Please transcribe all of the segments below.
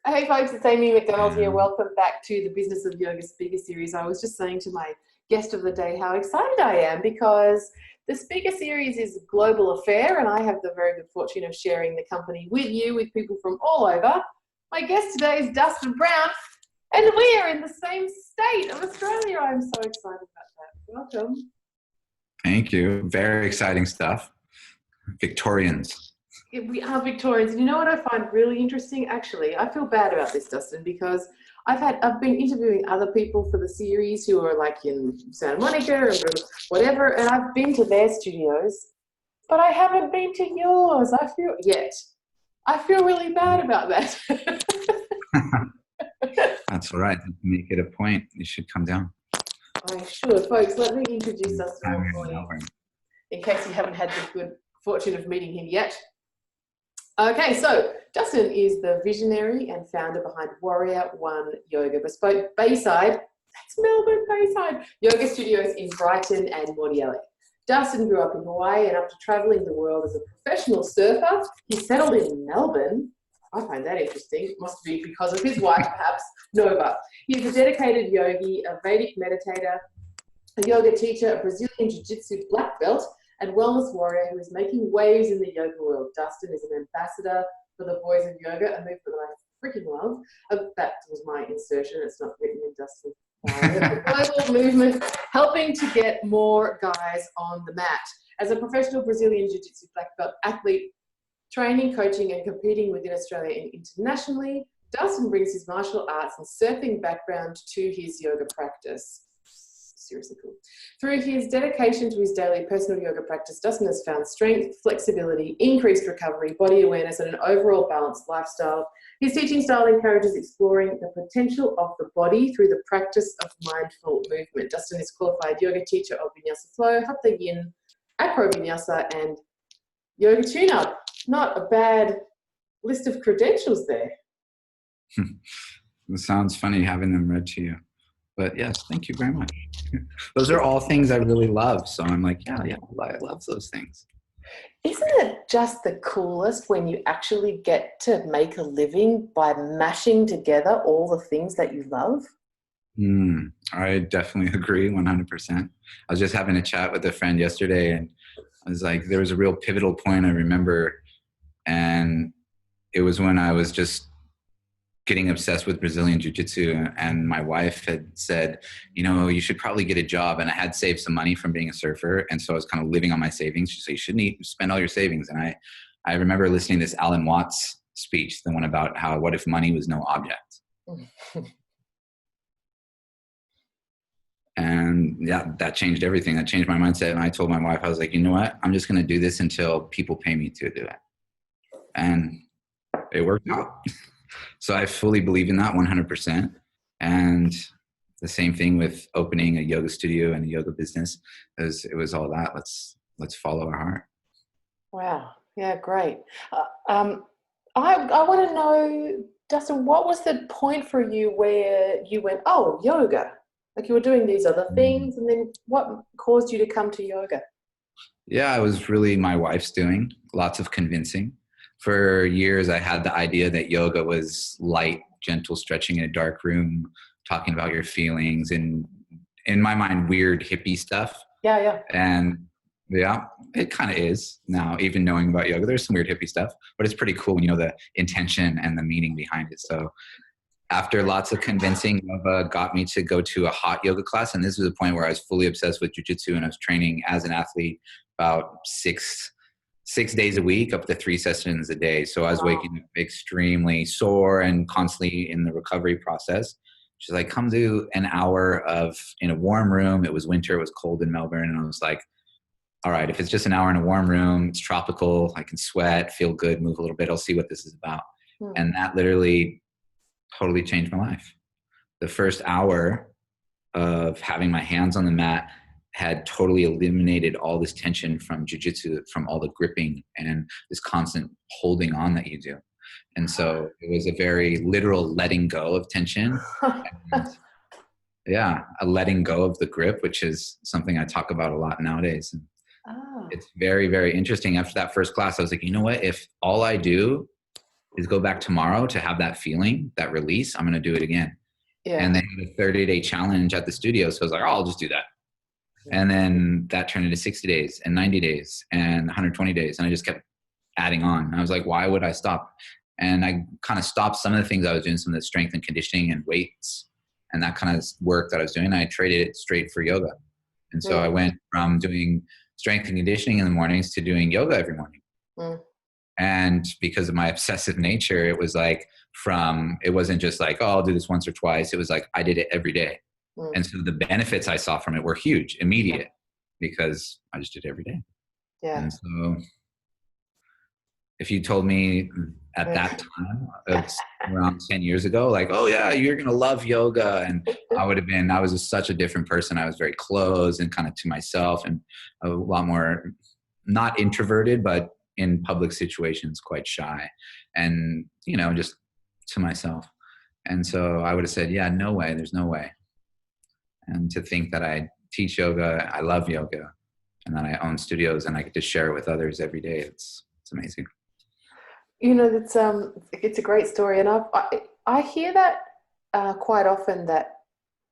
Hey folks, it's Amy McDonald here. And Welcome back to the Business of Yoga Speaker Series. I was just saying to my guest of the day how excited I am because the Speaker Series is a global affair and I have the very good fortune of sharing the company with you, with people from all over. My guest today is Dustin Brown and we are in the same state of Australia. I'm so excited about that. Welcome. thank you. Very exciting stuff. Victorians. We are Victorians. And you know what I find really interesting? Actually, I feel bad about this, Dustin, because I've been interviewing other people for the series who are like in Santa Monica and whatever, and I've been to their studios, but I haven't been to yours. I feel really bad about that. That's all right. Make it a point. You should come down. I should. Folks, let me introduce Dustin Time here for in you, Melbourne. in case you haven't had the good fortune of meeting him yet. Okay, so Dustin is the visionary and founder behind Warrior One Yoga, bespoke Bayside, that's Melbourne Bayside, yoga studios in Brighton and Mordialloc. Dustin grew up in Hawaii and after traveling the world as a professional surfer, he settled in Melbourne. I find that interesting. It must be because of his wife, perhaps, Nova. He is a dedicated yogi, a Vedic meditator, a yoga teacher, a Brazilian Jiu-Jitsu black belt, and wellness warrior who is making waves in the yoga world. Dustin is an ambassador for the Boys of Yoga, a movement that I freaking love. That was my insertion. It's not written in Dustin's bio. A global movement helping to get more guys on the mat. As a professional Brazilian Jiu-Jitsu black belt athlete, training, coaching, and competing within Australia and internationally, Dustin brings his martial arts and surfing background to his yoga practice. Seriously cool. Through his dedication to his daily personal yoga practice, Dustin has found strength, flexibility, increased recovery, body awareness, and an overall balanced lifestyle. His teaching style encourages exploring the potential of the body through the practice of mindful movement. Dustin is qualified yoga teacher of Vinyasa Flow, Hatha Yin, Acro Vinyasa, and Yoga Tune-Up. Not a bad list of credentials there. It sounds funny having them read to you. But yes, thank you very much. Those are all things I really love. So I'm like, yeah, I love those things. Isn't it just the coolest when you actually get to make a living by mashing together all the things that you love? I definitely agree 100%. I was just having a chat with a friend yesterday and I was like, there was a real pivotal point I remember. And it was when I was just getting obsessed with Brazilian Jiu-Jitsu and my wife had said, you know, you should probably get a job. And I had saved some money from being a surfer. And so I was kind of living on my savings. She said, you shouldn't spend all your savings. And I remember listening to this Alan Watts speech, the one about what if money was no object? And yeah, that changed everything. That changed my mindset. And I told my wife, I was like, you know what? I'm just going to do this until people pay me to do it. And it worked out. So I fully believe in that 100%. And the same thing with opening a yoga studio and a yoga business. It was all that. Let's follow our heart. Wow. Yeah, great. I want to know, Dustin, what was the point for you where you went, oh, yoga? Like you were doing these other things, and then what caused you to come to yoga? Yeah, it was really my wife's doing. Lots of convincing. For years, I had the idea that yoga was light, gentle stretching in a dark room, talking about your feelings, and in my mind, weird hippie stuff. Yeah. And yeah, it kind of is now, even knowing about yoga. There's some weird hippie stuff, but it's pretty cool when you know the intention and the meaning behind it. So after lots of convincing, Nova got me to go to a hot yoga class. And this was a point where I was fully obsessed with jiu-jitsu and I was training as an athlete about six days a week, up to 3 sessions a day. So I was waking up extremely sore and constantly in the recovery process. She's like, come do an hour in a warm room. It was winter, it was cold in Melbourne. And I was like, all right, if it's just an hour in a warm room, it's tropical, I can sweat, feel good, move a little bit. I'll see what this is about. And that literally totally changed my life. The first hour of having my hands on the mat had totally eliminated all this tension from jiu-jitsu, from all the gripping and this constant holding on that you do. And so it was a very literal letting go of tension. And yeah, a letting go of the grip, which is something I talk about a lot nowadays. And it's very, very interesting. After that first class, I was like, you know what? If all I do is go back tomorrow to have that feeling, that release. I'm going to do it again. Yeah. And they had a 30-day challenge at the studio. So I was like, oh, I'll just do that. And then that turned into 60 days and 90 days and 120 days. And I just kept adding on. And I was like, why would I stop? And I kind of stopped some of the things I was doing, some of the strength and conditioning and weights and that kind of work that I was doing. I traded it straight for yoga. And so I went from doing strength and conditioning in the mornings to doing yoga every morning. And because of my obsessive nature, it was like it wasn't just like, oh, I'll do this once or twice. It was like, I did it every day. And so the benefits I saw from it were huge, immediate, because I just did it every day. Yeah. And so if you told me at that time, around 10 years ago, like, oh yeah, you're going to love yoga. And I was just such a different person. I was very closed and kind of to myself and a lot more, not introverted, but in public situations, quite shy and, just to myself. And so I would have said, yeah, no way, there's no way. And to think that I teach yoga, I love yoga, and that I own studios and I get to share it with others every day. It's amazing. It's a great story. And I hear that quite often, that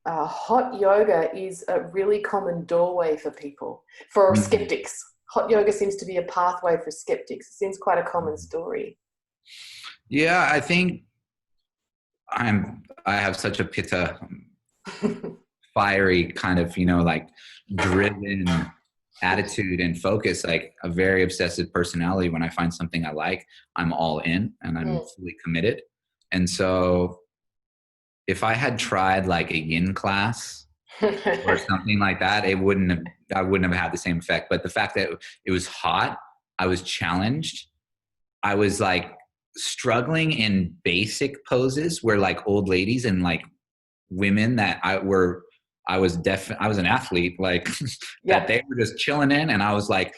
hot yoga is a really common doorway for people, for skeptics. Hot yoga seems to be a pathway for skeptics. It seems quite a common story. Yeah, I think I have such a pitta, fiery kind of, like driven attitude and focus, like a very obsessive personality. When I find something I like, I'm all in and I'm fully committed. And so if I had tried like a yin class or something like that, I wouldn't have had the same effect. But the fact that it was hot, I was challenged. I was like struggling in basic poses where like old ladies and like women that I was an athlete, like that they were just chilling in and I was like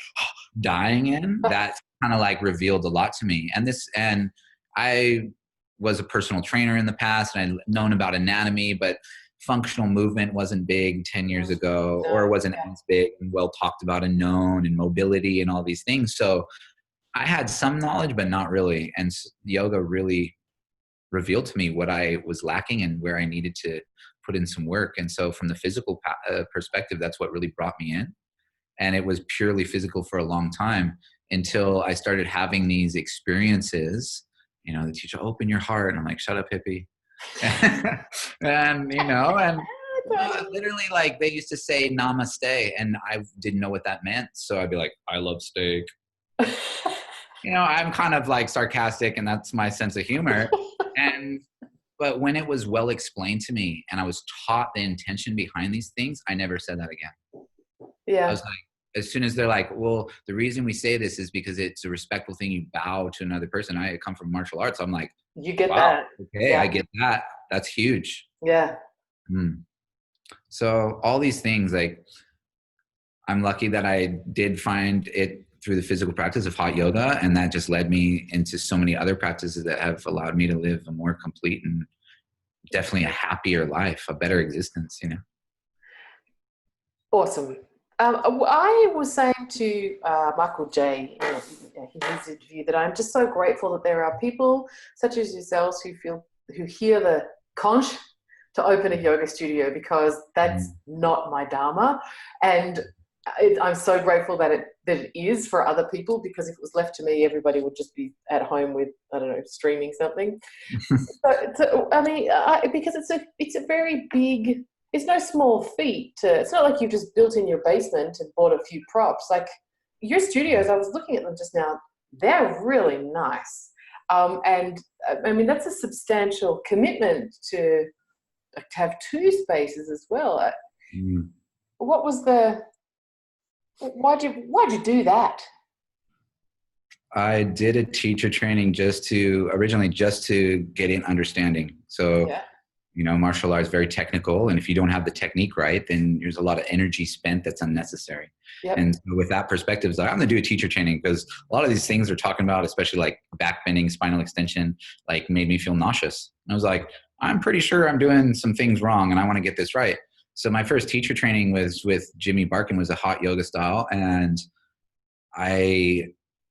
dying in. That kind of like revealed a lot to me. And I was a personal trainer in the past and I'd known about anatomy, but functional movement wasn't big 10 years ago, or wasn't as big and well talked about and known, and mobility and all these things. So I had some knowledge, but not really. And yoga really revealed to me what I was lacking and where I needed to put in some work. And so from the physical perspective, that's what really brought me in. And it was purely physical for a long time until I started having these experiences. The teacher, open your heart. And I'm like, shut up, hippie. and literally like they used to say namaste and I didn't know what that meant. So I'd be like, I love steak. I'm kind of like sarcastic and that's my sense of humor. But when it was well explained to me and I was taught the intention behind these things, I never said that again. Yeah. I was like, as soon as they're like, well, the reason we say this is because it's a respectful thing. You bow to another person. I come from martial arts. I'm like, you get wow, that. Okay, yeah. I get that. That's huge. Yeah. So all these things, like, I'm lucky that I did find it through the physical practice of hot yoga. And that just led me into so many other practices that have allowed me to live a more complete and definitely a happier life, a better existence, Awesome. I was saying to Michael J in his interview that I'm just so grateful that there are people such as yourselves who hear the conch to open a yoga studio, because that's not my dharma. And I'm so grateful that it is for other people, because if it was left to me, everybody would just be at home with, I don't know, streaming something. Because it's a very big, it's no small feat. It's not like you've just built in your basement and bought a few props. Like your studios, I was looking at them just now, they're really nice. That's a substantial commitment to have two spaces as well. What was why'd you do that? I did a teacher training originally just to get an understanding. So, martial arts is very technical. And if you don't have the technique right, then there's a lot of energy spent that's unnecessary. Yep. And so with that perspective, I'm going to do a teacher training, because a lot of these things they're talking about, especially like back bending, spinal extension, like made me feel nauseous. And I was like, I'm pretty sure I'm doing some things wrong and I want to get this right. So my first teacher training was with Jimmy Barkin, was a hot yoga style. And I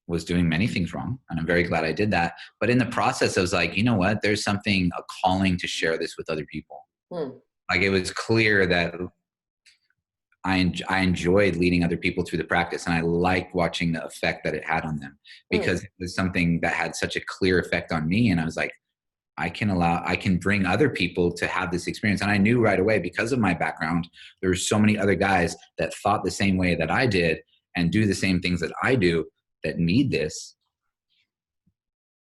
was doing many things wrong, and I'm very glad I did that. But in the process, I was like, you know what? There's something, a calling to share this with other people. Like, it was clear that I enjoyed leading other people through the practice, and I liked watching the effect that it had on them, because it was something that had such a clear effect on me. And I was like, I can bring other people to have this experience. And I knew right away, because of my background, there were so many other guys that thought the same way that I did and do the same things that I do that need this.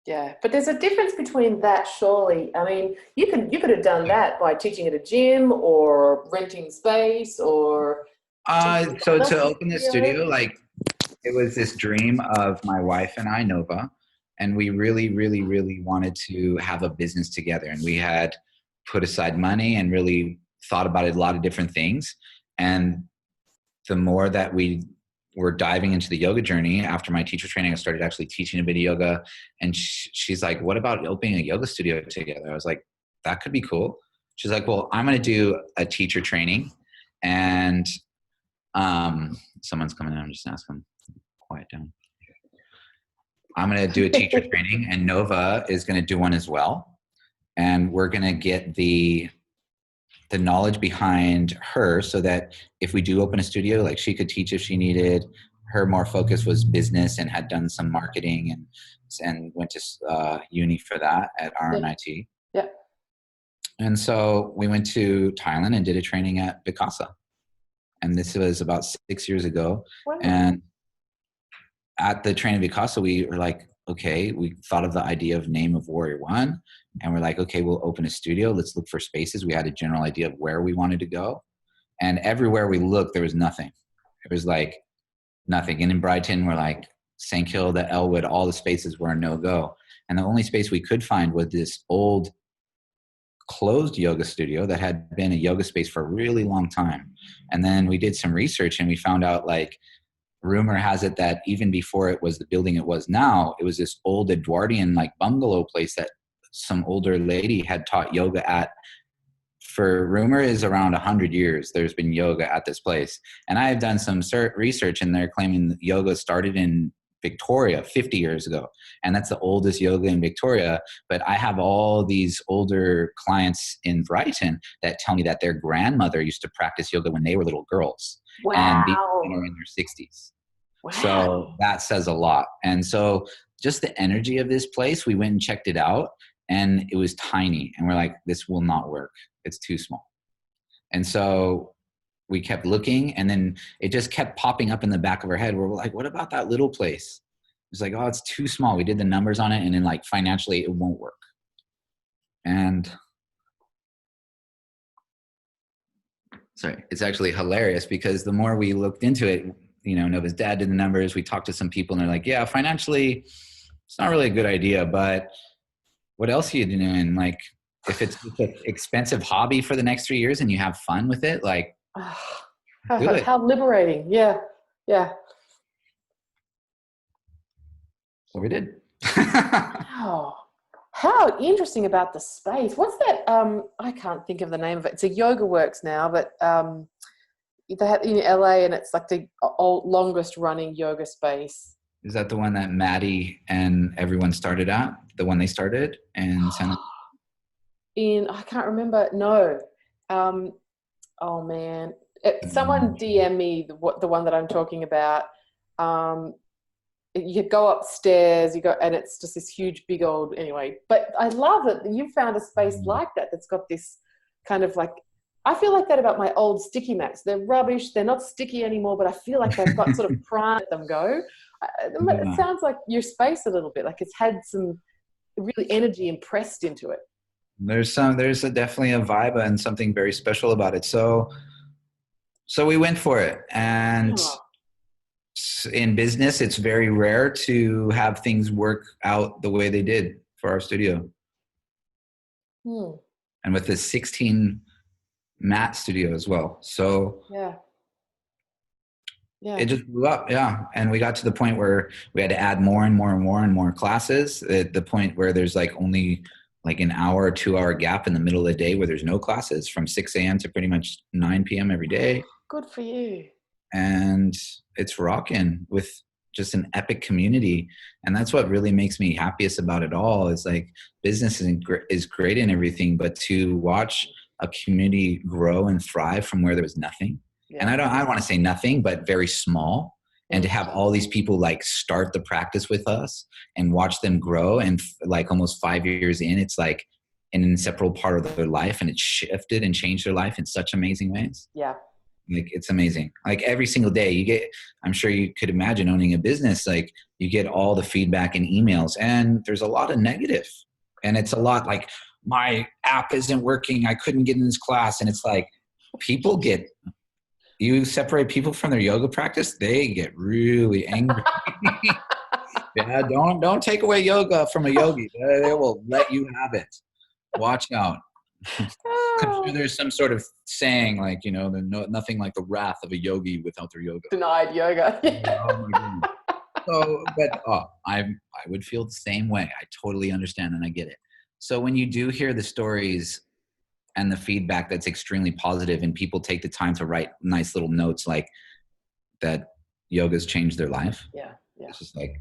Yeah, but there's a difference between that, surely. I mean, you could have done that by teaching at a gym or renting space or. So to open the studio, like, it was this dream of my wife and I, Nova, and we really, really, really wanted to have a business together. And we had put aside money and really thought about it, a lot of different things. And the more that we were diving into the yoga journey, after my teacher training, I started actually teaching a bit of yoga. And she's like, what about opening a yoga studio together? I was like, that could be cool. She's like, well, I'm going to do a teacher training. And someone's coming in. I'm just asking them, quiet down. I'm going to do a teacher training, and Nova is going to do one as well. And we're going to get the knowledge behind her, so that if we do open a studio, like, she could teach if she needed. Her more focus was business and had done some marketing and went to uni for that at RMIT. Yeah. And so we went to Thailand and did a training at Bikasa. And this was about 6 years ago. Wow. And at the training at Bikasa, we were like, okay, we thought of the idea of name of Warrior One, and we're like, okay, we'll open a studio. Let's look for spaces. We had a general idea of where we wanted to go. And everywhere we looked, there was nothing. It was like nothing. And in Brighton, we're like, St. Kilda, Elwood, all the spaces were a no-go. And the only space we could find was this old closed yoga studio that had been a yoga space for a really long time. And then we did some research, and we found out, like, rumor has it that even before it was the building it was now, it was this old Edwardian, like, bungalow place that some older lady had taught yoga at. For rumor is around 100 years there's been yoga at this place. And I have done some research, and they're claiming that yoga started in Victoria 50 years ago. And that's the oldest yoga in Victoria. But I have all these older clients in Brighton that tell me that their grandmother used to practice yoga when they were little girls. Wow. And these women are in their 60s. Wow. So that says a lot. And so just the energy of this place, we went and checked it out, and it was tiny. And we're like, this will not work. It's too small. And so we kept looking, and then it just kept popping up in the back of our head. We're like, what about that little place? It's like, oh, it's too small. We did the numbers on it, and then, like, financially it won't work. And sorry, it's actually hilarious, because the more we looked into it, you know, Nova's dad did the numbers. We talked to some people, and they're like, yeah, financially it's not really a good idea, but what else are you doing? Like, if it's an expensive hobby for the next 3 years and you have fun with it, like, do it. How liberating. Yeah. Yeah. So we did. Oh, how interesting about the space. What's that? I can't think of the name of it. It's a Yoga Works now, but they had in LA, and it's like the longest running yoga space. Is that the one that Maddie and everyone started at? The one they started in San? I can't remember. No. Oh man. Someone DM me the one that I'm talking about. You go upstairs, and it's just this huge, big old, anyway. But I love it. You found a space like that that's got this kind of, like, I feel like that about my old sticky mats. They're rubbish. They're not sticky anymore, but I feel like they've got sort of prime at them go. It sounds like your space a little bit, like it's had some really energy impressed into it. There's definitely a vibe and something very special about it. So we went for it. And in business, it's very rare to have things work out the way they did for our studio. And with this 16 mat studio as well. So yeah. It just blew up. Yeah. And we got to the point where we had to add more and more and more and more classes, at the point where there's like only like an hour or 2 hour gap in the middle of the day where there's no classes, from 6 a.m. to pretty much 9 p.m. every day. Good for you. And it's rocking with just an epic community. And that's what really makes me happiest about it all, is like business is great and everything, but to watch a community grow and thrive from where there was nothing. Yeah. And I want to say nothing, but very small. And to have all these people like start the practice with us and watch them grow, and like almost 5 years in, it's like an inseparable part of their life, and it shifted and changed their life in such amazing ways. Yeah. Like, it's amazing. Like every single day you get, I'm sure you could imagine owning a business, like you get all the feedback and emails, and there's a lot of negative, and it's a lot like, my app isn't working, I couldn't get in this class. And it's like, you separate people from their yoga practice, they get really angry. Yeah, don't take away yoga from a yogi. They will let you have it. Watch out. I'm sure there's some sort of saying like, nothing like the wrath of a yogi without their yoga. Denied yoga. Oh my goodness. So, but I would feel the same way. I totally understand and I get it. So when you do hear the stories and the feedback that's extremely positive, and people take the time to write nice little notes like that yoga's changed their life. Yeah. It's just like,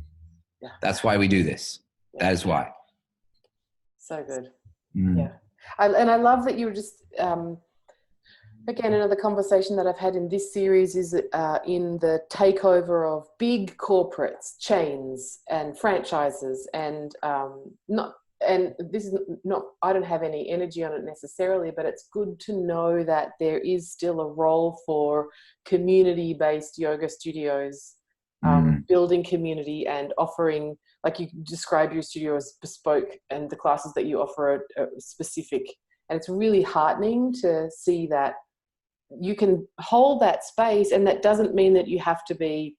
that's why we do this. Yeah. That is why. So good. Yeah. And I love that you were just, again, another conversation that I've had in this series is in the takeover of big corporates, chains and franchises, and this is not, I don't have any energy on it necessarily, but it's good to know that there is still a role for community-based yoga studios, building community and offering, like you describe your studio as bespoke, and the classes that you offer are specific. And it's really heartening to see that you can hold that space, and that doesn't mean that you have to be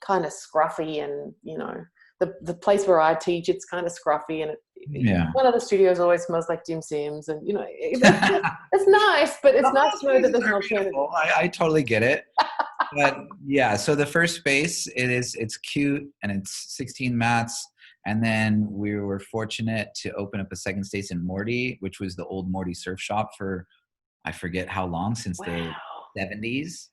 kind of scruffy and, the place where I teach, it's kind of scruffy, and one of the studios always smells like Dim Sims, and it's nice, but it's nice to know that there's an alternative. I totally get it. But yeah, so the first space, it's cute, and it's 16 mats. And then we were fortunate to open up a second space in Morty, which was the old Morty surf shop for, I forget how long, since the 70s.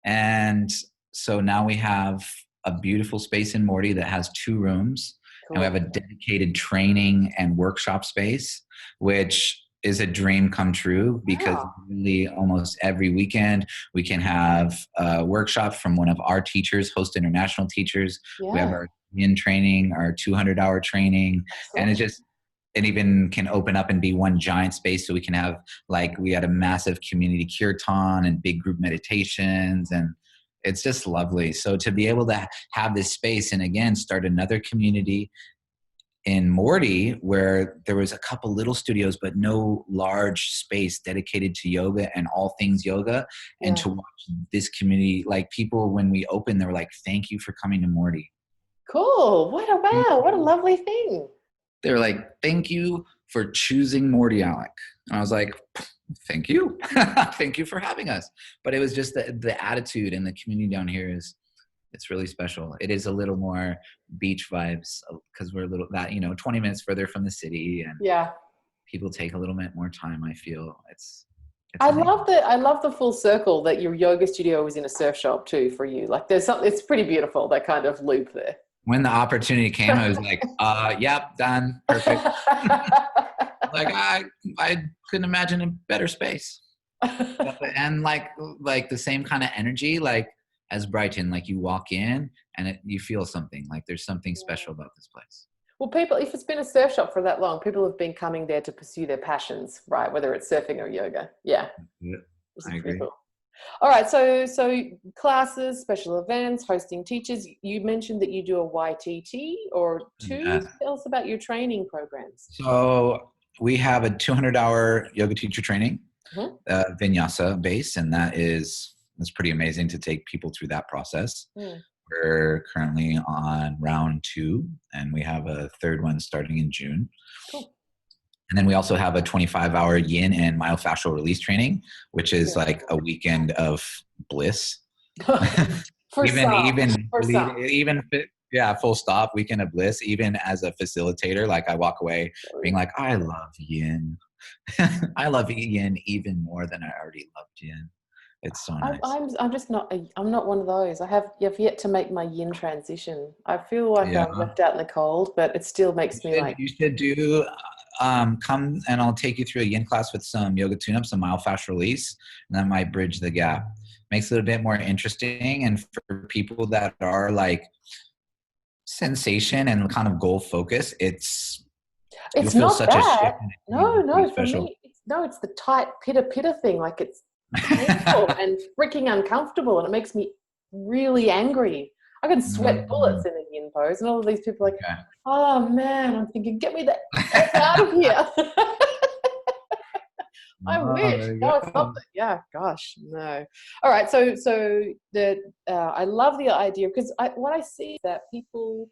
And so now we have a beautiful space in Morty that has 2 rooms. Cool. And we have a dedicated training and workshop space, which is a dream come true, because really almost every weekend we can have a workshop from one of our teachers, host international teachers. We have our yin training, our 200-hour training, and it even can open up and be one giant space. So we can have, like, we had a massive community kirtan and big group meditations, and it's just lovely. So to be able to have this space, and again, start another community in Morty where there was a couple little studios, but no large space dedicated to yoga and all things yoga. And to watch this community, like people, when we opened, they were like, thank you for coming to Morty. Cool. What a lovely thing. They were like, thank you for choosing Morty, Alec. And I was like, thank you. Thank you for having us. But it was just the attitude, and the community down here it's really special. It is a little more beach vibes, because we're a little 20 minutes further from the city, and people take a little bit more time. I feel I love the full circle that your yoga studio was in a surf shop too for you. Like it's pretty beautiful, that kind of loop there. When the opportunity came, I was like, yep, done. Perfect. Like I couldn't imagine a better space. And like the same kind of energy, like as Brighton, like you walk in and you feel something, like there's something special about this place. Well, people, if it's been a surf shop for that long, people have been coming there to pursue their passions, right? Whether it's surfing or yoga. Yeah. I agree. Cool. All right. So classes, special events, hosting teachers. You mentioned that you do a YTT or 2. Tell us about your training programs. So we have a 200-hour yoga teacher training, vinyasa base, and it's pretty amazing to take people through that process. We're currently on round 2, and we have a 3rd one starting in June. Cool. And then we also have a 25-hour yin and myofascial release training, which is like a weekend of bliss. Full stop, weekend of bliss. Even as a facilitator, like I walk away being like, I love yin. I love yin even more than I already loved yin. It's so nice. I'm just not I'm not one of those. Have yet to make my yin transition. I feel like Yeah. I'm left out in the cold, but it still makes me like. You should do, come and I'll take you through a yin class with some yoga tune-up, some myofascial release, and that might bridge the gap. Makes it a bit more interesting. And for people that are like sensation and kind of goal focus, you'll feel not such a bad. shift. No, for Special. me, it's the tight pitter thing. Like it's painful and freaking uncomfortable, and it makes me really angry. I can sweat bullets in a yin pose, and all of these people are like, Okay. oh man, I'm thinking, get me the F out of here. I wish. There you No, go. it's not. Yeah, gosh, no. All right, so the I love the idea because what I see is that people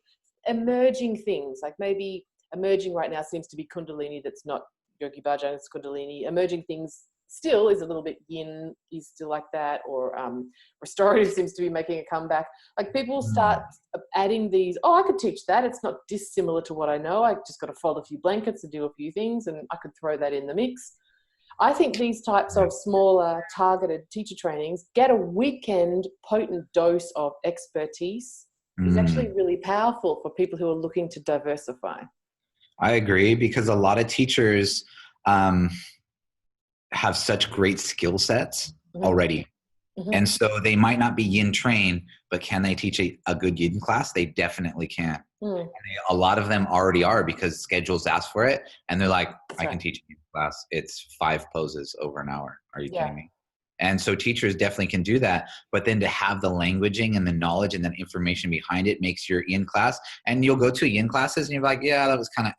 emerging things, like maybe emerging right now seems to be Kundalini. That's not Yogi Bhajan. It's Kundalini. Emerging things still is a little bit yin. Is still like that, or restorative seems to be making a comeback. Like people start adding these. Oh, I could teach that. It's not dissimilar to what I know. I just got to fold a few blankets and do a few things, and I could throw that in the mix. I think these types of smaller targeted teacher trainings get a weekend potent dose of expertise is actually really powerful for people who are looking to diversify. I agree, because a lot of teachers have such great skill sets already. And so they might not be yin trained, but can they teach a good yin class? They definitely can. And a lot of them already are, because schedules ask for it. And they're like, I can teach a yin class. It's 5 poses over an hour. Are you kidding me? And so teachers definitely can do that. But then to have the languaging and the knowledge and the information behind it makes your yin class. And you'll go to yin classes and you're like, yeah, that was kind of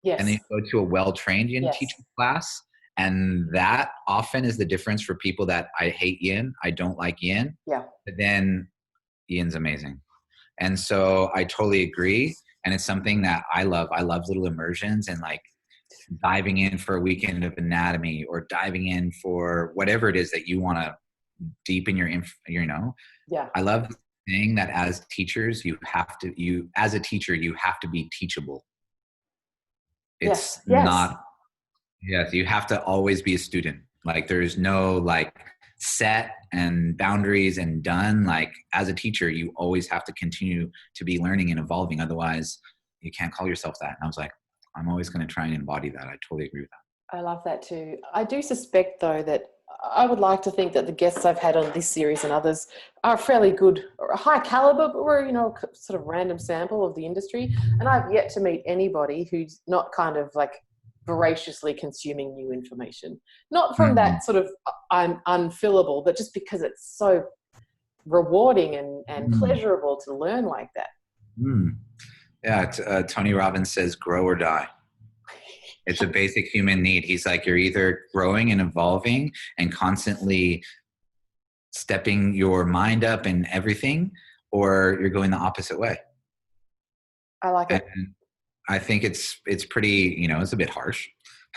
Yes. And then you go to a well-trained yin teacher class. And that often is the difference for people that I hate yin. I don't like yin. Yeah. But then yin's amazing. And so I totally agree. And it's something that I love. I love little immersions and like diving in for a weekend of anatomy, or diving in for whatever it is that you want to deepen your, Yeah. I love saying that as teachers, as a teacher, you have to be teachable. It's not. Yes, you have to always be a student. Like there's no like set and boundaries and done. Like as a teacher, you always have to continue to be learning and evolving. Otherwise, you can't call yourself that. And I was like, I'm always going to try and embody that. I totally agree with that. I love that too. I do suspect though that I would like to think that the guests I've had on this series and others are fairly good, or a high caliber, but we're, sort of random sample of the industry. And I've yet to meet anybody who's not kind of like voraciously consuming new information, not from that sort of I'm unfillable, but just because it's so rewarding and pleasurable to learn like that. Yeah, Tony Robbins says grow or die. It's a basic human need. He's like, you're either growing and evolving and constantly stepping your mind up and everything, or you're going the opposite way. I like it. And I think it's pretty, it's a bit harsh.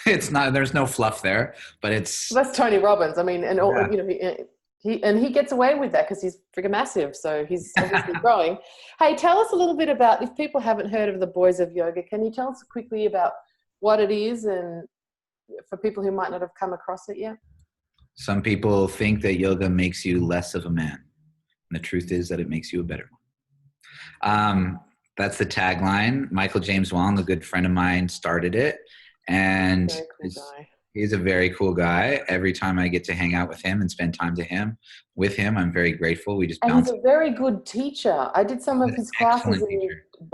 It's not, there's no fluff there, but it's. That's Tony Robbins. I mean, and he gets away with that because he's freaking massive. So he's obviously growing. Hey, tell us a little bit about, if people haven't heard of the Boys of Yoga, can you tell us quickly about what it is, and for people who might not have come across it yet? Some people think that yoga makes you less of a man. And the truth is that it makes you a better one. That's the tagline. Michael James Wong, a good friend of mine, started it. And he's a very cool guy. Every time I get to hang out with him and spend time with him, I'm very grateful. We just bounce. He's a very good teacher. I did some of his classes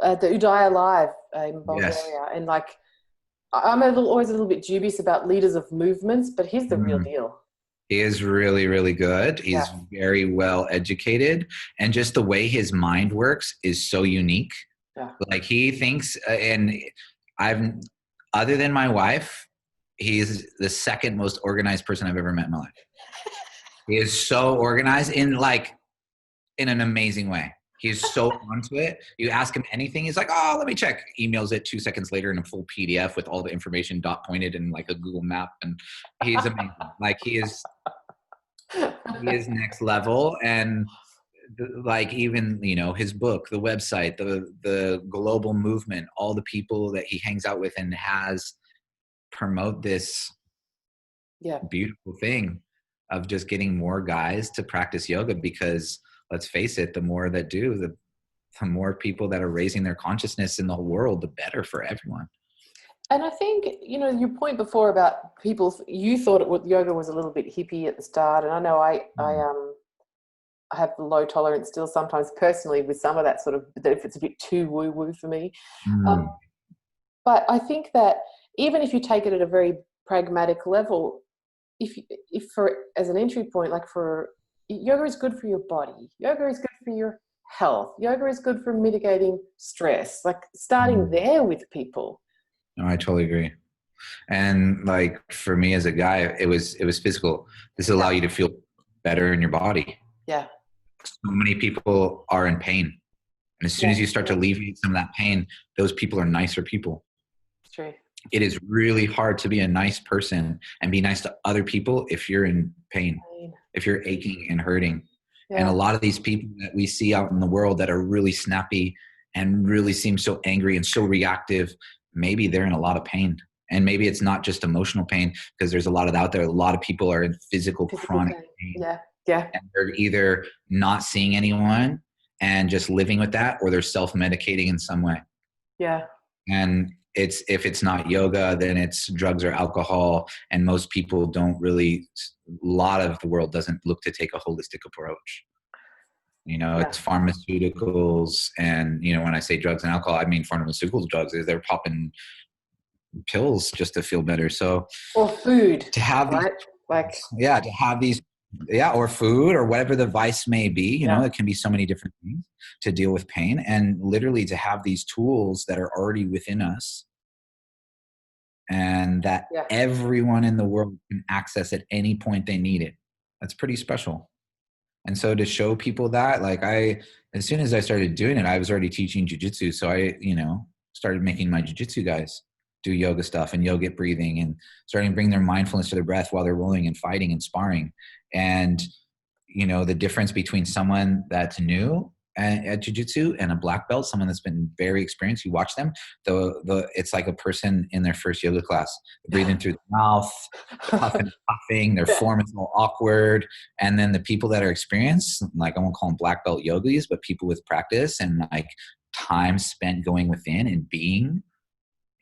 at the Udaya Live in Bulgaria. And like, I'm always a little bit dubious about leaders of movements, but he's the real deal. He is really, really good. He's very well educated. And just the way his mind works is so unique. Yeah. Like he thinks, and other than my wife, he's the second most organized person I've ever met in my life. He is so organized in an amazing way. He's so onto it. You ask him anything, he's like, oh, let me check. Emails it 2 seconds later in a full PDF with all the information dot pointed in like a Google map. And he's amazing. Like he is next level. And even, his book, the website, the global movement, all the people that he hangs out with and has promote this beautiful thing. of just getting more guys to practice yoga, because let's face it, the more that do, the more people that are raising their consciousness in the whole world, the better for everyone. And I think, you know, your point before about people, you thought yoga was a little bit hippie at the start. And I know I have low tolerance still sometimes personally with some of that sort of, if it's a bit too woo-woo for me. But I think that even if you take it at a very pragmatic level, if for as an entry point, like yoga is good for your body, yoga is good for your health, yoga is good for mitigating stress, like starting there with people. No, I totally agree. And like for me as a guy, it was physical. This will allow you to feel better in your body. Yeah. So many people are in pain. And as soon as you start to alleviate some of that pain, those people are nicer people. It's true. It is really hard to be a nice person and be nice to other people if you're in pain, if you're aching and hurting. Yeah. And a lot of these people that we see out in the world that are really snappy and really seem so angry and so reactive, maybe they're in a lot of pain. And maybe it's not just emotional pain, because there's a lot of out there. A lot of people are in physical chronic pain. Yeah. Yeah. And they're either not seeing anyone and just living with that, or they're self-medicating in some way. Yeah. And if it's not yoga, then it's drugs or alcohol. And most people don't really, a lot of the world doesn't look to take a holistic approach. You know, it's pharmaceuticals. And, you know, when I say drugs and alcohol, I mean pharmaceutical drugs. They're popping pills just to feel better. So, or food, to have right? to have these, or food, or whatever the vice may be, you know, it can be so many different things to deal with pain, and literally to have these tools that are already within us and that everyone in the world can access at any point they need it. That's pretty special. And so to show people that, like as soon as I started doing it, I was already teaching jujitsu. So I, you know, started making my jujitsu guys do yoga stuff and yogic breathing, and starting to bring their mindfulness to their breath while they're rolling and fighting and sparring. And, you know, the difference between someone that's new at jiu-jitsu and a black belt, someone that's been very experienced, you watch them, it's like a person in their first yoga class, breathing through the mouth, puffing, their form is all awkward. And then the people that are experienced, like I won't call them black belt yogis, but people with practice and like time spent going within and being,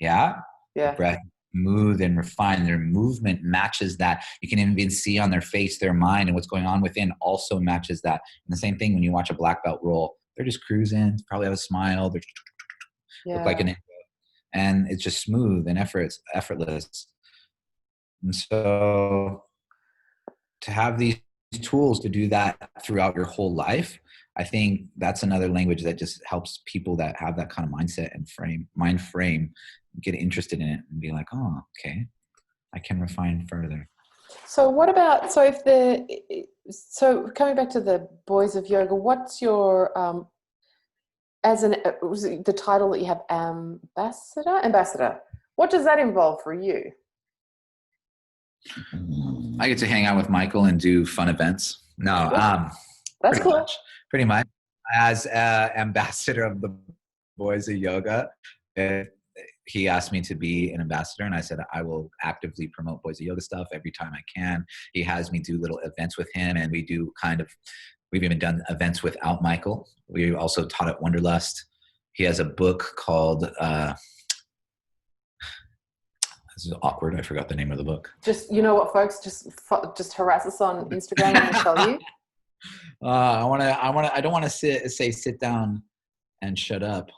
breath smooth and refined. Their movement matches that. You can even see on their face, their mind, and what's going on within also matches that. And the same thing when you watch a black belt roll, they're just cruising, probably have a smile, they look like an, and it's just smooth and effortless. And so to have these tools to do that throughout your whole life, I think that's another language that just helps people that have that kind of mindset and mind frame get interested in it and be like, oh, okay, I can refine further. So what about, so coming back to the Boys of Yoga, what's your, was it the title that you have, ambassador? What does that involve for you? I get to hang out with Michael and do fun events. No, that's cool. Pretty much as ambassador of the Boys of Yoga. He asked me to be an ambassador, and I said I will actively promote Boys of Yoga stuff every time I can. He has me do little events with him, and we've even done events without Michael. We also taught at Wanderlust. He has a book called this is awkward, I forgot the name of the book. Just, you know what, folks, just harass us on Instagram and I'll tell you. I don't want to say sit down and shut up.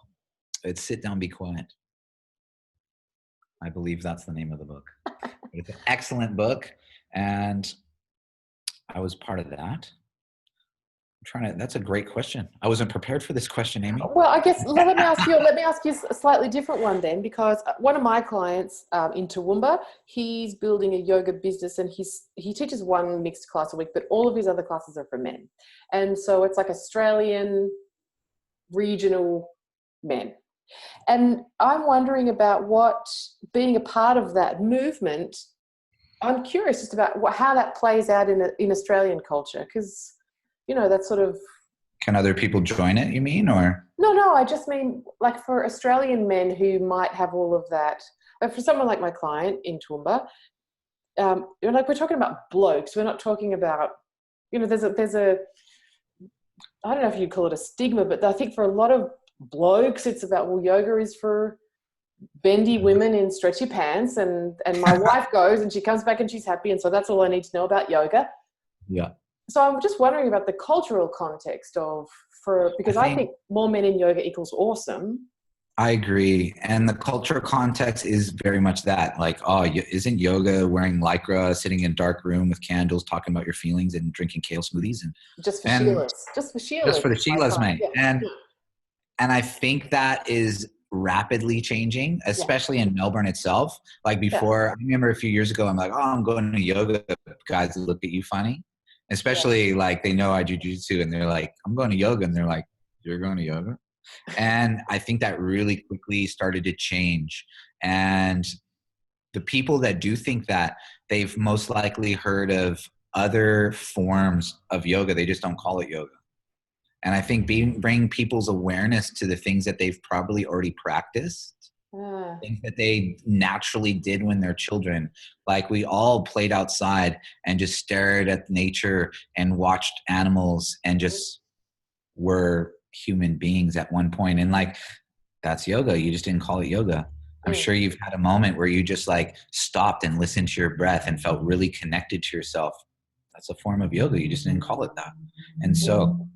It's sit down, be quiet. I believe that's the name of the book. It's an excellent book, and I was part of that. That's a great question. I wasn't prepared for this question, Amy. Well, I guess let me ask you a slightly different one then, because one of my clients in Toowoomba, he's building a yoga business, and he teaches one mixed class a week, but all of his other classes are for men. And so it's like Australian regional men. And I'm wondering about what being a part of that movement, I'm curious just about how that plays out in Australian culture, because, you know, that's sort of... Can other people join it, you mean, or? No, I just mean like for Australian men who might have all of that. But for someone like my client in Toowoomba, like we're talking about blokes. We're not talking about, there's a, I don't know if you'd call it a stigma, but I think for a lot of blokes, it's about, well, yoga is for bendy women in stretchy pants, and my wife goes and she comes back and she's happy, and so that's all I need to know about yoga. Yeah. So I'm just wondering about the cultural context because I think more men in yoga equals awesome. I agree. And the cultural context is very much that. Like, oh, isn't yoga wearing lycra, sitting in a dark room with candles, talking about your feelings and drinking kale smoothies? Just for Sheilas. Just for the Sheilas, mate. Yeah. And I think that is rapidly changing, especially in Melbourne itself. Like before, I remember a few years ago, I'm like, oh, I'm going to yoga. Guys look at you funny. Especially like they know I do jiu-jitsu and they're like, I'm going to yoga. And they're like, you're going to yoga? And I think that really quickly started to change. And the people that do think that, they've most likely heard of other forms of yoga. They just don't call it yoga. And I think bring people's awareness to the things that they've probably already practiced, things that they naturally did when they're children. Like we all played outside and just stared at nature and watched animals and just were human beings at one point. And like, that's yoga. You just didn't call it yoga. I'm sure you've had a moment where you just like stopped and listened to your breath and felt really connected to yourself. That's a form of yoga. You just didn't call it that. And so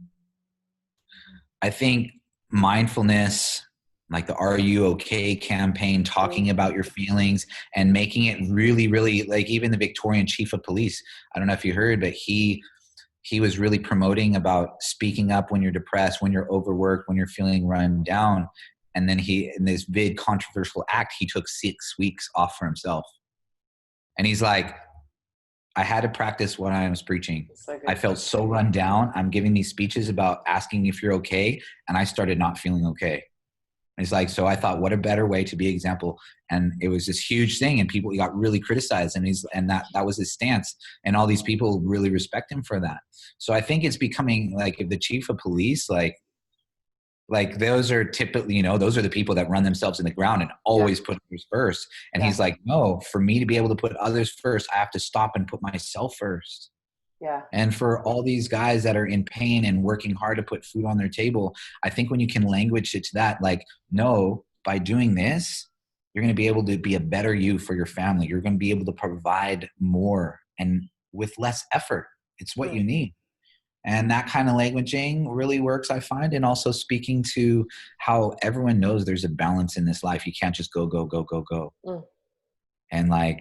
I think mindfulness, like the Are You Okay campaign, talking about your feelings and making it really, really, like even the Victorian chief of police, I don't know if you heard, but he was really promoting about speaking up when you're depressed, when you're overworked, when you're feeling run down. And then in this big controversial act, he took 6 weeks off for himself. And he's like, I had to practice what I was preaching. So I felt so run down. I'm giving these speeches about asking if you're okay. And I started not feeling okay. It's like, so I thought, what a better way to be example. And it was this huge thing, and people got really criticized, and that was his stance. And all these people really respect him for that. So I think it's becoming like, if the chief of police, like those are typically, those are the people that run themselves in the ground and always put others first. And he's like, no, for me to be able to put others first, I have to stop and put myself first. Yeah. And for all these guys that are in pain and working hard to put food on their table, I think when you can language it to that, like, no, by doing this, you're going to be able to be a better you for your family. You're going to be able to provide more and with less effort. It's what you need. And that kind of languaging really works, I find. And also speaking to how everyone knows there's a balance in this life. You can't just go, go, go, go, go. And like,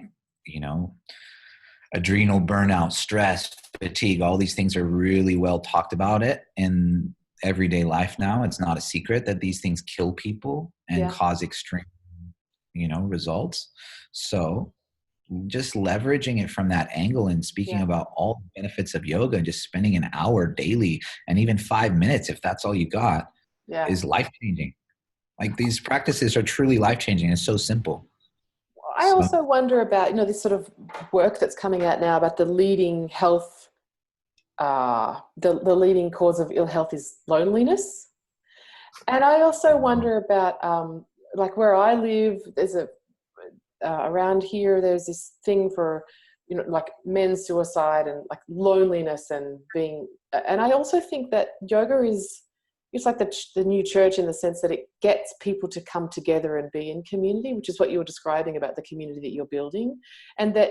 adrenal burnout, stress, fatigue, all these things are really well talked about it in everyday life now. It's not a secret that these things kill people and cause extreme, results. So just leveraging it from that angle and speaking about all the benefits of yoga and just spending an hour daily and even 5 minutes, if that's all you got, is life-changing. Like these practices are truly life-changing. It's so simple. I also wonder about, this sort of work that's coming out now about the leading health, the leading cause of ill health is loneliness. And I also wonder about, like where I live, there's around here, there's this thing for, like men's suicide and like loneliness and and I also think that yoga it's like the new church in the sense that it gets people to come together and be in community, which is what you were describing about the community that you're building, and that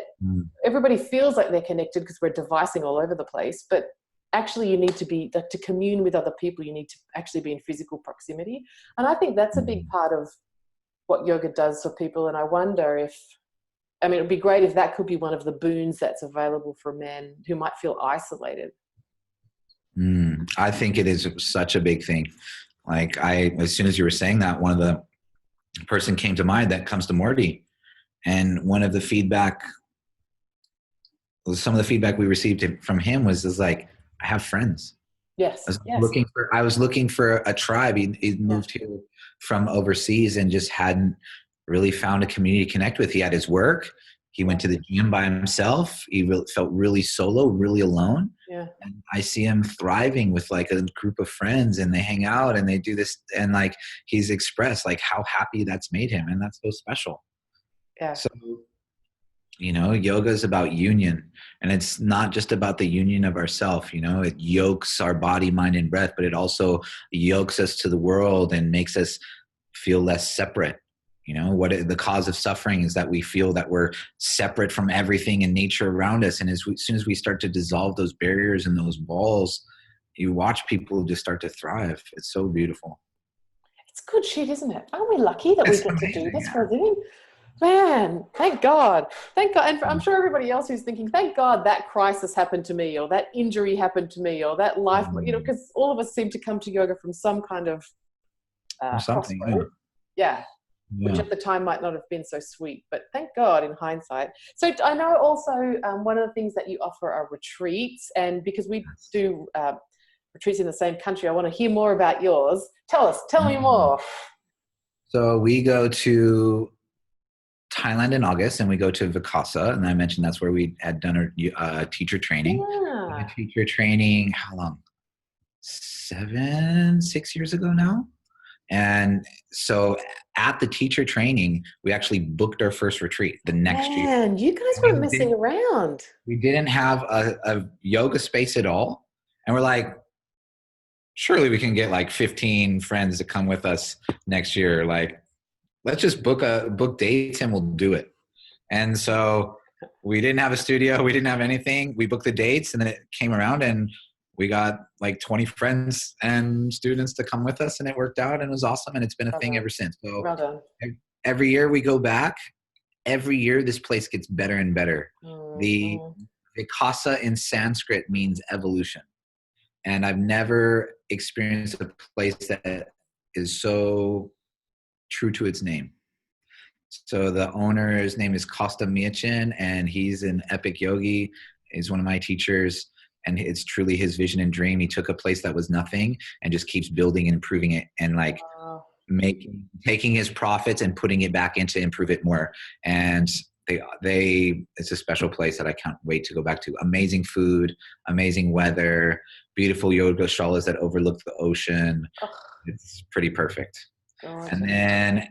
everybody feels like they're connected because we're devising all over the place. But actually you need to be, like, to commune with other people, you need to actually be in physical proximity. And I think that's a big part of what yoga does for people. And I wonder it would be great if that could be one of the boons that's available for men who might feel isolated. I think it is such a big thing. Like as soon as you were saying that, one of the person came to mind that comes to Morty. And some of the feedback we received from him was like, I have friends. Yes. I was looking for a tribe. He moved here from overseas and just hadn't really found a community to connect with. He had his work. He went to the gym by himself. He felt really solo, really alone. Yeah. And I see him thriving with like a group of friends, and they hang out and they do this. And like he's expressed like how happy that's made him. And that's so special. Yeah. So yoga is about union, and it's not just about the union of ourself. It yokes our body, mind, and breath, but it also yokes us to the world and makes us feel less separate. The cause of suffering is that we feel that we're separate from everything in nature around us. And as soon as we start to dissolve those barriers and those walls, you watch people just start to thrive. It's so beautiful. It's good shit, isn't it? Aren't we lucky that we It's get to do amazing, this yeah. for a living? Man, thank God. Thank God. And I'm sure everybody else who's thinking, thank God that crisis happened to me, or that injury happened to me, or that life, because all of us seem to come to yoga from some kind of Something, crossroad. Yeah. Which at the time might not have been so sweet, but thank God in hindsight. So I know also one of the things that you offer are retreats, and because we do retreats in the same country, I want to hear more about yours. Tell me more. So we go to Thailand in August, and we go to Vikasa, and I mentioned that's where we had done our teacher training. Yeah. Teacher training, how long? 6 years ago now. And so at the teacher training, we actually booked our first retreat the next year. Man, you guys weren't messing around. We didn't have a yoga space at all. And we're like, surely we can get like 15 friends to come with us next year. Like, let's just book dates and we'll do it. And so we didn't have a studio. We didn't have anything. We booked the dates, and then it came around, and we got like 20 friends and students to come with us, and it worked out, and it was awesome. And it's been a thing ever since. So well done. Every year we go back. Every year this place gets better and better. The Vikasa in Sanskrit means evolution. And I've never experienced a place that is so true to its name. So the owner's name is Costa Miachin, and he's an epic yogi. He's one of my teachers. And it's truly his vision and dream. He took a place that was nothing and just keeps building and improving it, and like taking his profits and putting it back in to improve it more. And it's a special place that I can't wait to go back to. Amazing food, amazing weather, beautiful yoga shalas that overlook the ocean. It's pretty perfect. And then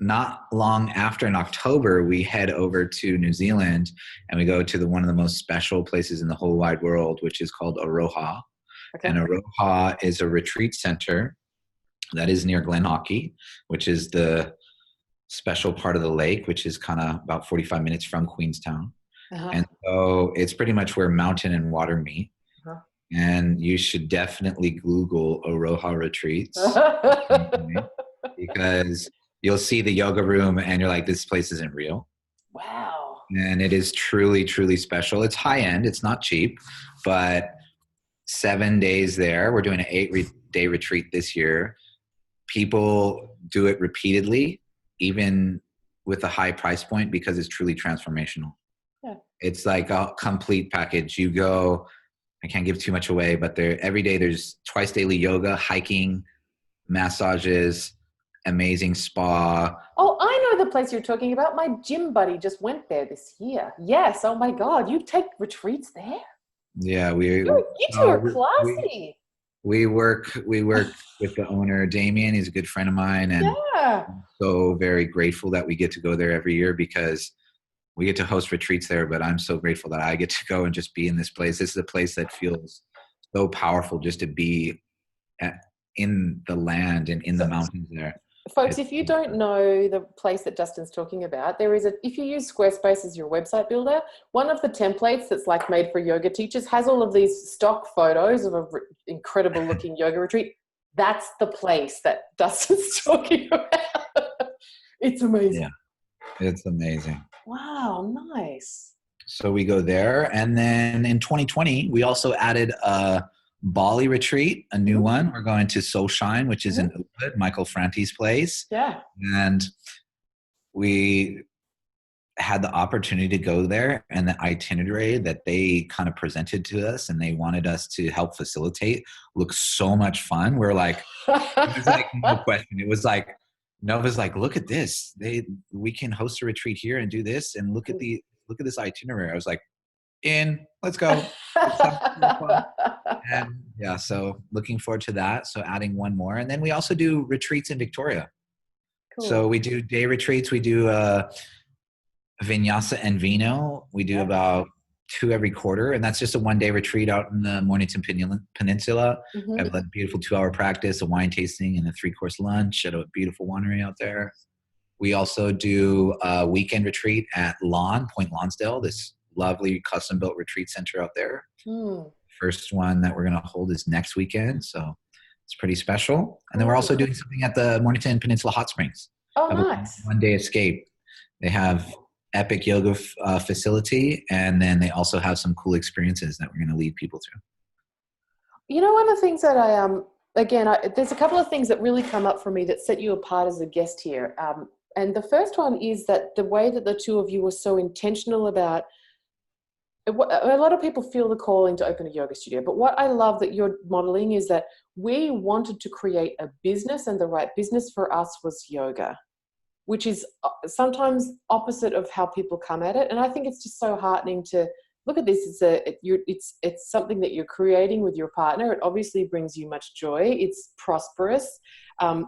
not long after, in October, we head over to New Zealand, and we go to one of the most special places in the whole wide world, which is called Aroha. Okay. And Aroha is a retreat center that is near Glenhockey, which is the special part of the lake, which is kind of about 45 minutes from Queenstown. And so it's pretty much where mountain and water meet. And you should definitely Google Aroha retreats because you'll see the yoga room and you're like, this place isn't real. Wow. And it is truly, truly special. It's high end. It's not cheap, but 7 days there. We're doing an 8-day retreat this year. People do it repeatedly, even with a high price point, because it's truly transformational. Yeah. It's like a complete package. You go, I can't give too much away, but every day there's twice daily yoga, hiking, massages, amazing spa. Oh, I know the place you're talking about. My gym buddy just went there this year. Yes. Oh my God. You take retreats there? Yeah. You two are classy. We work with the owner, Damien. He's a good friend of mine. And I'm so very grateful that we get to go there every year, because we get to host retreats there, but I'm so grateful that I get to go and just be in this place. This is a place that feels so powerful just to be in the land and in the mountains there. Folks, if you don't know the place that Dustin's talking about, if you use Squarespace as your website builder, one of the templates that's like made for yoga teachers has all of these stock photos of an incredible looking yoga retreat. That's the place that Dustin's talking about. It's amazing. Yeah, it's amazing. Wow, nice. So we go there. And then in 2020, we also added a Bali Retreat, a new one. We're going to Soulshine, which is in Ubud, Michael Franti's place. Yeah. And we had the opportunity to go there, and the itinerary that they kind of presented to us and they wanted us to help facilitate looked so much fun. We're like, it was like no question. It was like, Nova's like, look at this. We can host a retreat here and do this, and look at this itinerary. I was like, let's go. And yeah, so looking forward to that. So adding one more. And then we also do retreats in Victoria. Cool. So we do day retreats. We do Vinyasa and Vino. We do about 2 every quarter, and that's just a 1-day retreat out in the Mornington Peninsula. Mm-hmm. I have a beautiful 2-hour practice, a wine tasting, and a 3-course lunch at a beautiful winery out there. We also do a weekend retreat at Point Lonsdale, this lovely custom-built retreat center out there. First one that we're going to hold is next weekend, so it's pretty special. And then we're also doing something at the Mornington Peninsula Hot Springs. Oh, nice. 1-day escape. They have epic yoga facility, and then they also have some cool experiences that we're going to lead people through. You know, one of the things that there's a couple of things that really come up for me that set you apart as a guest here. And the first one is that the way that the two of you were so intentional about, a lot of people feel the calling to open a yoga studio, but what I love that you're modeling is that we wanted to create a business, and the right business for us was yoga, which is sometimes opposite of how people come at it. And I think it's just so heartening to look at this. It's something that you're creating with your partner. It obviously brings you much joy. It's prosperous.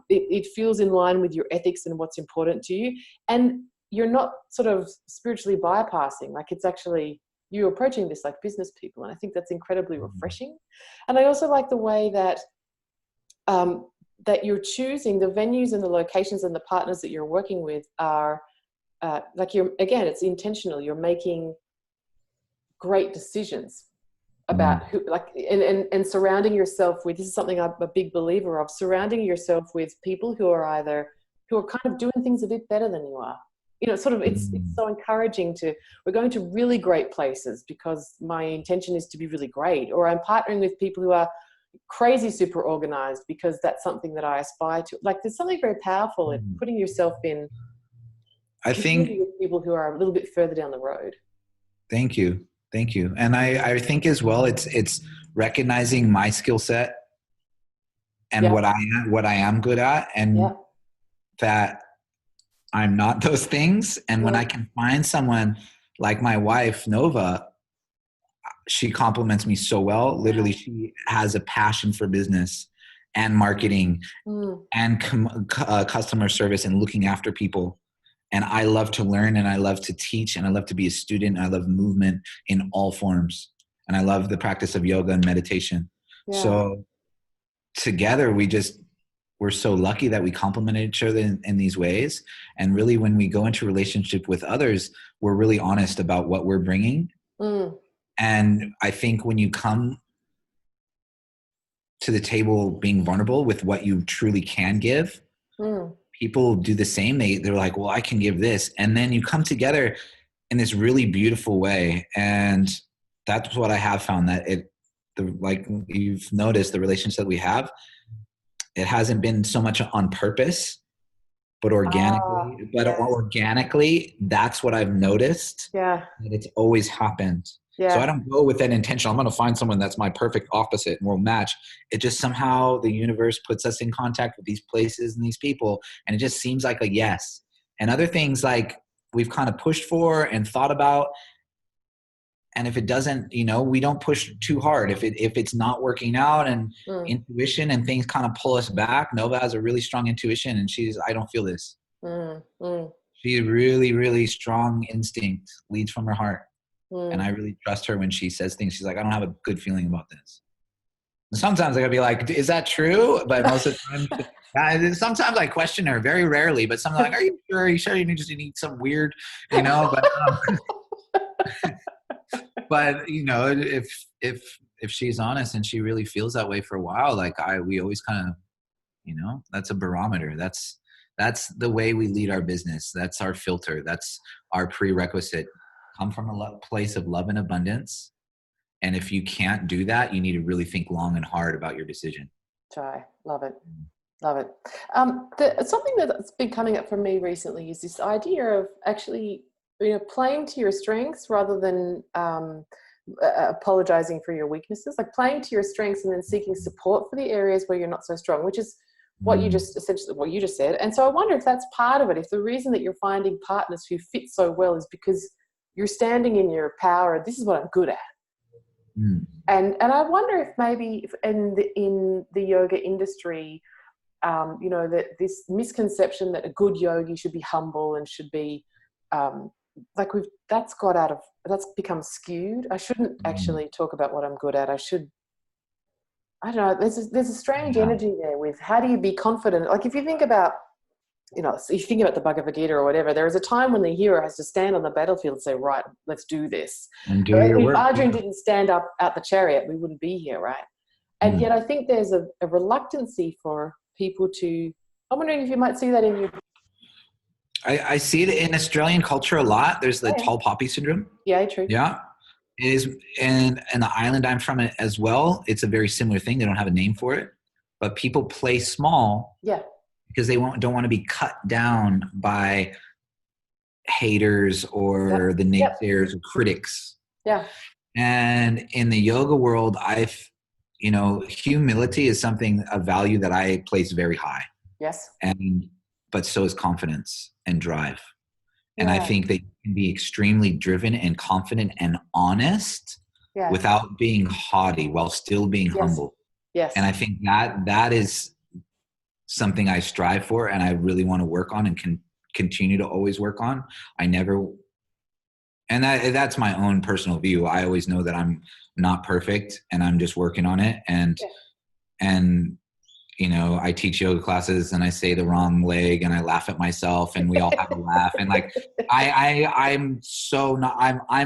It feels in line with your ethics and what's important to you. And you're not sort of spiritually bypassing. Like, it's actually, you're approaching this like business people. And I think that's incredibly refreshing. And I also like the way that that you're choosing the venues and the locations and the partners that you're working with are it's intentional. You're making great decisions about who, like, and surrounding yourself with, this is something I'm a big believer of, surrounding yourself with people who are kind of doing things a bit better than you are. You know, sort of, it's so encouraging we're going to really great places because my intention is to be really great, or I'm partnering with people who are crazy super organized because that's something that I aspire to. Like, there's something very powerful in putting yourself in, I think, with people who are a little bit further down the road. Thank you. And I think as well, it's recognizing my skill set and what I am good at, and that I'm not those things. And when I can find someone like my wife, Nova, she compliments me so well. Literally, she has a passion for business and marketing and customer service and looking after people. And I love to learn, and I love to teach, and I love to be a student. I love movement in all forms. And I love the practice of yoga and meditation. Yeah. So together, we're so lucky that we complement each other in these ways. And really, when we go into relationship with others, we're really honest about what we're bringing. And I think when you come to the table being vulnerable with what you truly can give, people do the same. They're like, well, I can give this. And then you come together in this really beautiful way. And that's what I have found, that like you've noticed, the relationship that we have, it hasn't been so much on purpose, but organically. Organically, that's what I've noticed. Yeah, that it's always happened. Yeah. So I don't go with that intention. I'm going to find someone that's my perfect opposite and we'll match. It just somehow the universe puts us in contact with these places and these people, and it just seems like a yes. And other things like we've kind of pushed for and thought about. And if it doesn't, we don't push too hard. If it's not working out, and intuition and things kind of pull us back. Nova has a really strong intuition, and I don't feel this. She really, really strong instinct, leads from her heart. And I really trust her when she says things. She's like, I don't have a good feeling about this. And sometimes I gotta be like, is that true? But most of the time, sometimes I question her, very rarely, but sometimes like, are you sure you just need some weird, but but if she's honest and she really feels that way for a while, we always kind of, that's a barometer. That's the way we lead our business. That's our filter. That's our prerequisite. Come from a place of love and abundance. And if you can't do that, you need to really think long and hard about your decision. Try. Love it. Love it. Something that's been coming up for me recently is this idea of actually, playing to your strengths rather than apologizing for your weaknesses, like playing to your strengths and then seeking support for the areas where you're not so strong, which is what you just said. And so I wonder if that's part of it. If the reason that you're finding partners who fit so well is because you're standing in your power. This is what I'm good at. And I wonder if maybe in the yoga industry, that this misconception that a good yogi should be humble and should be, like that's become skewed. I shouldn't actually talk about what I'm good at. I don't know. There's a strange energy there with how do you be confident? Like if you think about, if you think about the Bhagavad Gita or whatever, there is a time when the hero has to stand on the battlefield and say, right, let's do this. And do your If work. Arjun didn't stand up out the chariot, we wouldn't be here, right? And yet I think there's a reluctancy for people to, I'm wondering if you might see that in you. I see it in Australian culture a lot. There's the tall poppy syndrome. Yeah, true. Yeah. It is, and the island I'm from it as well. It's a very similar thing. They don't have a name for it, but people play small. Yeah. Because they don't want to be cut down by haters or the naysayers or critics. Yeah. And in the yoga world, humility is a value that I place very high. Yes. But so is confidence and drive. And I think they can be extremely driven and confident and honest without being haughty while still being humble. Yes. And I think that is something I strive for and I really want to work on and can continue to always work on. That's my own personal view. I always know that I'm not perfect and I'm just working on it. And I teach yoga classes and I say the wrong leg and I laugh at myself and we all have a laugh. And like, I'm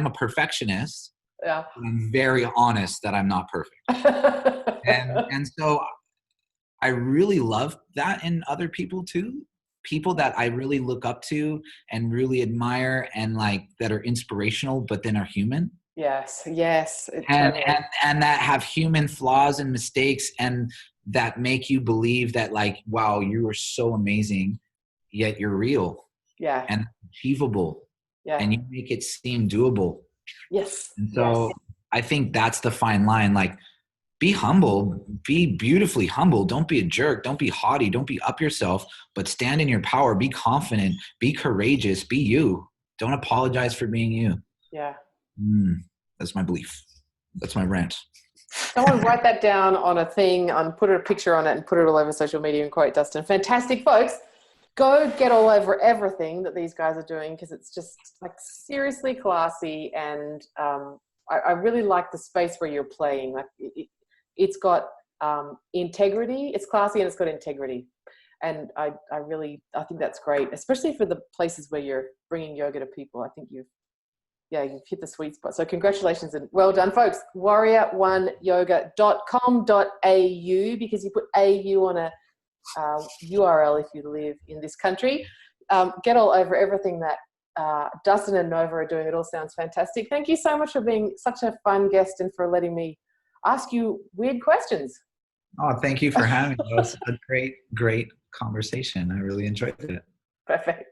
a perfectionist. Yeah. I'm very honest that I'm not perfect. and so I really love that in other people too. People that I really look up to and really admire and like that are inspirational, but then are human. Yes. And that have human flaws and mistakes and that make you believe that like, wow, you are so amazing, yet you're real. Yeah. And achievable. Yeah. And you make it seem doable. Yes. And so I think that's the fine line. Like, be humble, be beautifully humble. Don't be a jerk. Don't be haughty. Don't be up yourself, but stand in your power. Be confident, be courageous, be you. Don't apologize for being you. Yeah. That's my belief. That's my rant. Someone write that down on a thing and put a picture on it and put it all over social media and quote Dustin. Fantastic, folks. Go get all over everything that these guys are doing because it's just like seriously classy. And I really like the space where you're playing. Like it's got integrity. It's classy and it's got integrity. And I think that's great, especially for the places where you're bringing yoga to people. I think you've hit the sweet spot. So congratulations and well done, folks. warrior1yoga.com.au because you put AU on a URL if you live in this country. Get all over everything that Dustin and Nova are doing. It all sounds fantastic. Thank you so much for being such a fun guest and for letting me ask you weird questions. Oh, thank you for having me. It was a great conversation. I really enjoyed it. Perfect.